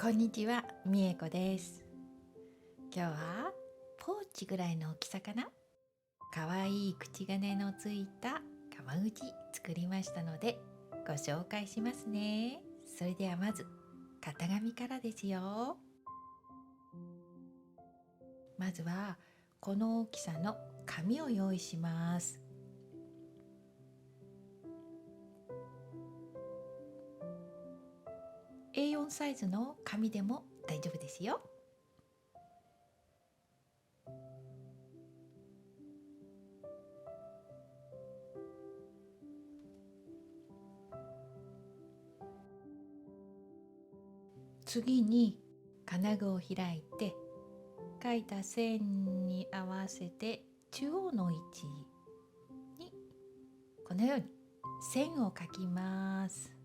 こんにちは、みえこです。今日はポーチぐらいの大きさかな。かわいい口金のついた川口作りましたのでご紹介しますね。それではまず型紙からですよ。まずはこの大きさの紙を用意します。A4 サイズの紙でも大丈夫ですよ。次に金具を開いて描いた線に合わせて中央の位置にこのように線を描きます。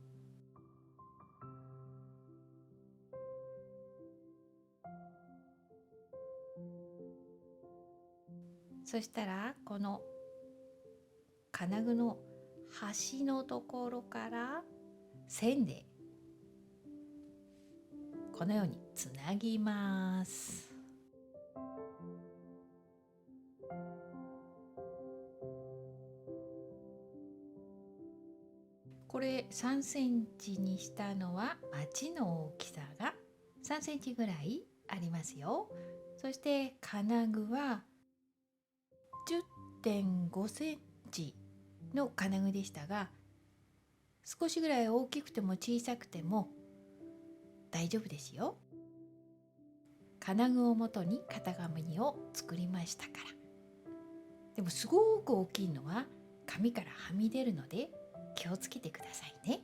そしたらこの金具の端のところから線でこのようにつなぎます。これ3センチにしたのはマチの大きさが3センチぐらいありますよ。そして金具は10.5センチの金具でしたが、少しぐらい大きくても小さくても大丈夫ですよ。金具をもとに型紙を作りましたから。でもすごく大きいのは紙からはみ出るので気をつけてくださいね。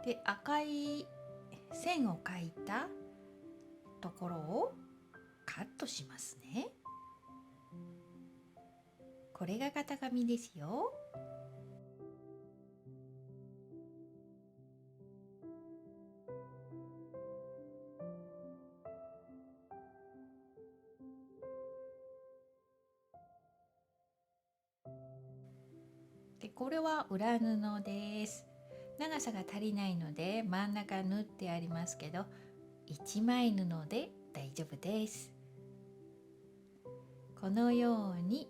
で、赤い線を描いたところをカットしますね。これが型紙ですよ。で、これは裏布です。長さが足りないので真ん中縫ってありますけど、1枚布で大丈夫です。このように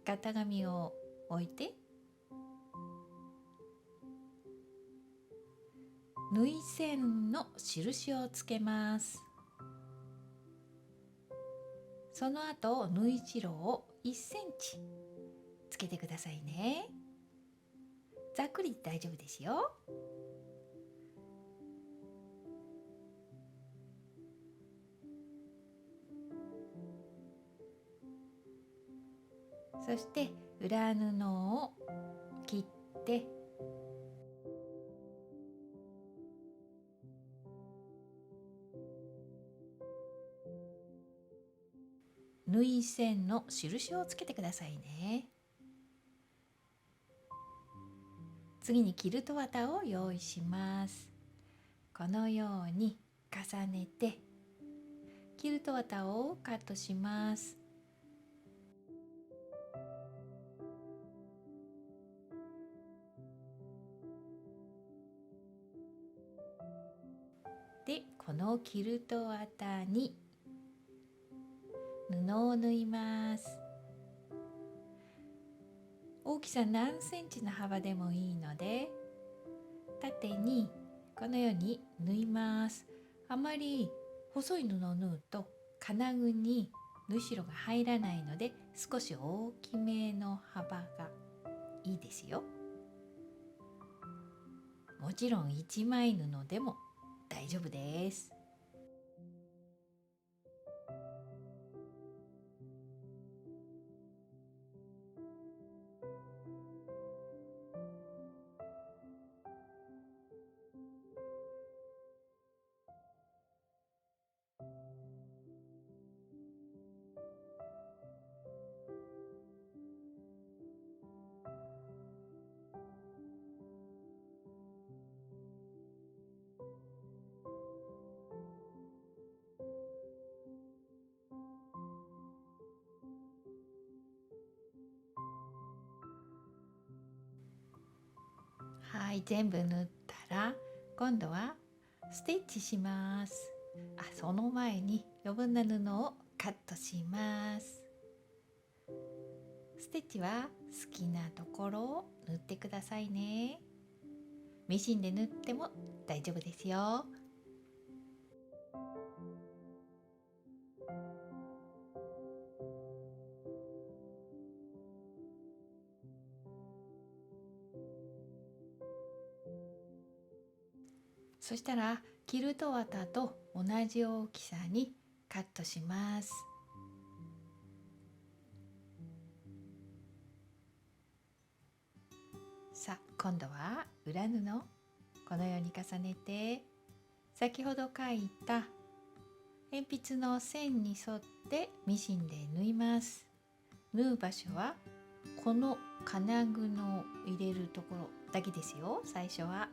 型紙を置いて縫い線の印をつけます。その後縫い代を1センチつけてくださいね。ざっくり大丈夫ですよ。そして裏布を切って縫い線の印をつけてくださいね。次にキルト綿を用意します。このように重ねてキルト綿をカットします。で、このキルト綿に布を縫います。大きさ何センチの幅でもいいので縦にこのように縫います。あまり細い布を縫うと金具に縫い代が入らないので少し大きめの幅がいいですよ。もちろん一枚布でも大丈夫です。い、全部縫ったら今度はステッチします。その前に余分な布をカットします。ステッチは好きなところを縫ってくださいね。ミシンで縫っても大丈夫ですよ。そしたらキルト綿と同じ大きさにカットします。さあ、今度は裏布このように重ねて、先ほど描いた鉛筆の線に沿ってミシンで縫います。縫う場所はこの金具の入れるところだけですよ。最初は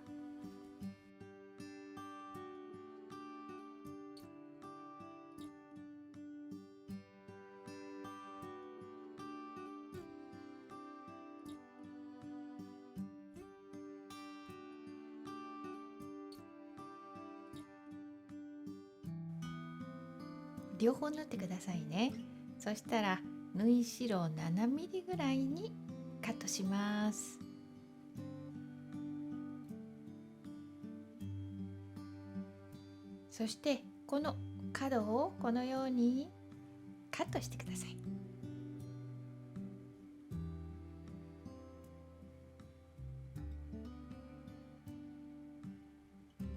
両方縫ってくださいね。そしたら縫い代7ミリぐらいにカットします。そしてこの角をこのようにカットしてください。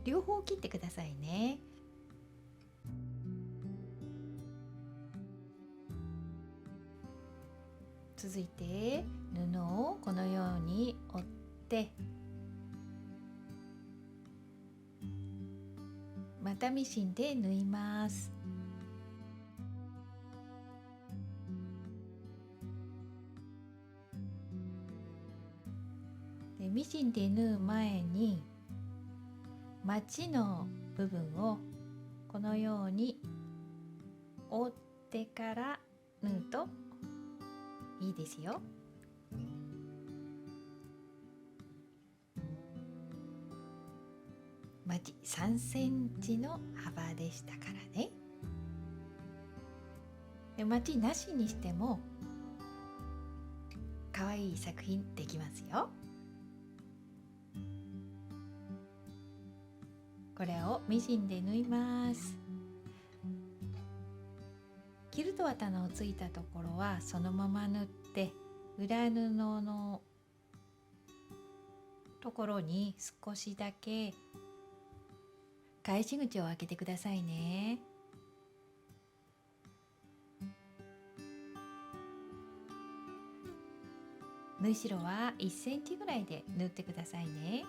両方切ってくださいね。続いて布をこのように折ってまたミシンで縫います。でミシンで縫う前にまちの部分をこのように折ってから縫うといいですよ。まち3センチの幅でしたからね。でまちなしにしても可愛い作品できますよ。これをミシンで縫います。キルト綿のついたところはそのまま縫って、裏布のところに少しだけ返し口を開けてくださいね。縫い代は1センチぐらいで縫ってくださいね。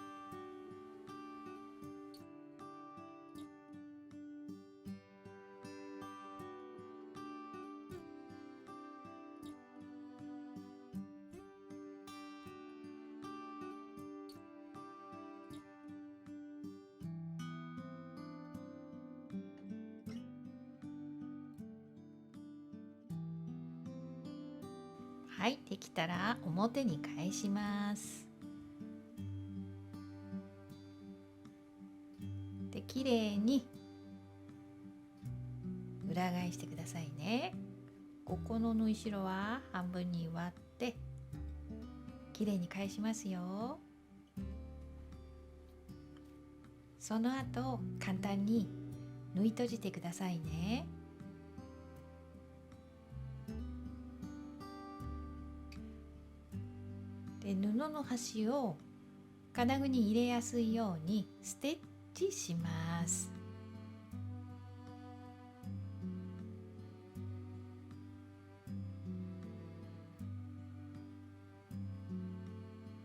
はい、できたら表に返します。で、きれいに裏返してくださいね。ここの縫い代は半分に割ってきれいに返しますよ。その後簡単に縫い閉じてくださいね。で布の端を金具に入れやすいようにステッチします。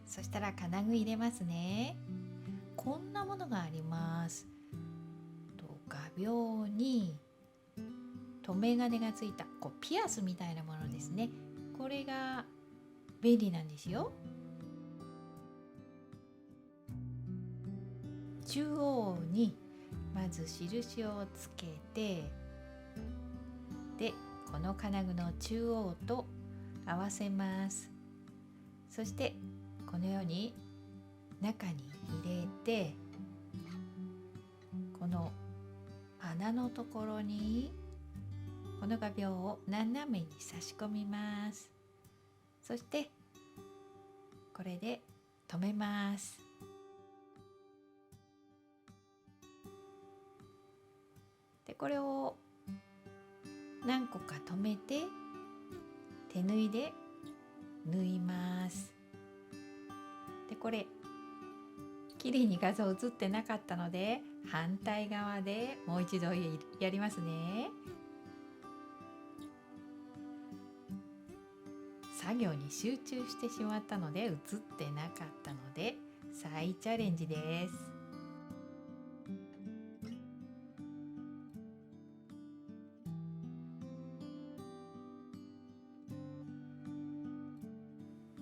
そしたら金具入れますね。こんなものがあります。画鋲に留め金がついたピアスみたいなものですね。これが便利なんですよ。中央にまず印をつけて、でこの金具の中央と合わせます。そしてこのように中に入れて、この穴のところにこの画鋲を斜めに差し込みます。そしてこれで留めます。でこれを何個か留めて手縫いで縫います。でこれ綺麗に画像写ってなかったので、反対側でもう一度やりますね。作業に集中してしまったので写ってなかったので再チャレンジです。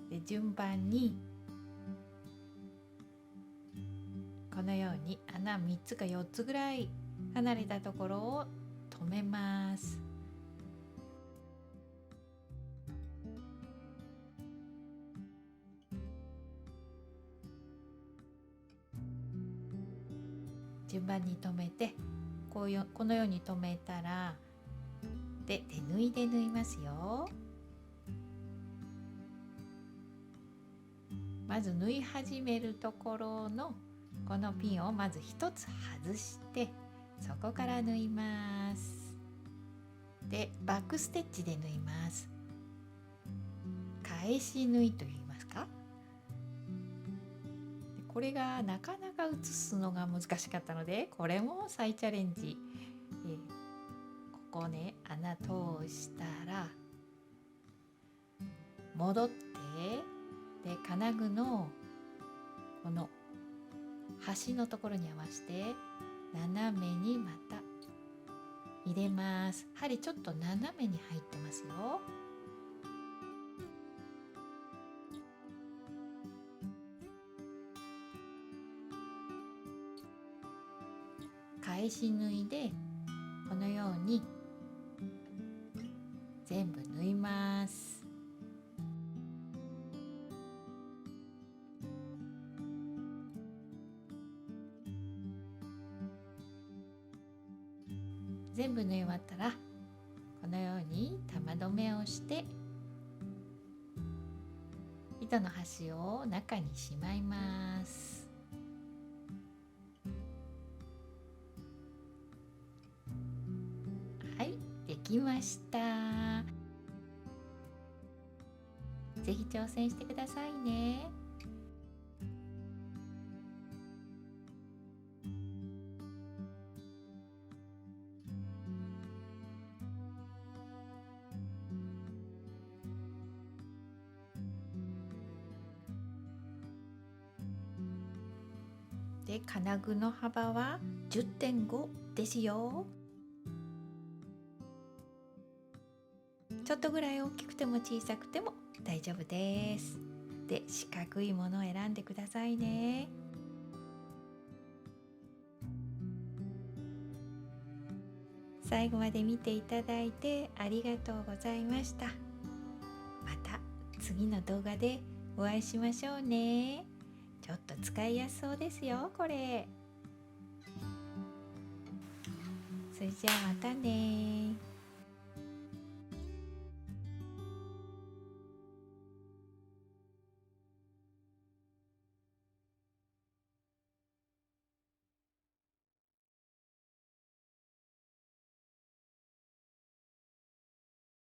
で順番にこのように穴3つか4つぐらい離れたところを留めます。順番に留めて、このように留めたらで手縫いで縫いますよ。まず縫い始めるところのこのピンをまず1つ外してそこから縫います。でバックステッチで縫います。返し縫いと言いますか。これがなかなか写すのが難しかったので、これも再チャレンジ。ここね、穴通したら戻って、で金具のこの端のところに合わせて斜めにまた入れます。針ちょっと斜めに入ってますよ。返し縫いでこのように全部縫います。全部縫い終わったらこのように玉留めをして糸の端を中にしまいます。はい、できました。ぜひ挑戦してくださいね。で金具の幅は 10.5 ですよ。ちょっとぐらい大きくても小さくても大丈夫です。で四角いものを選んでくださいね。最後まで見ていただいてありがとうございました。また次の動画でお会いしましょうね。ちょっと使いやすそうですよ、これ。それじゃあまたね。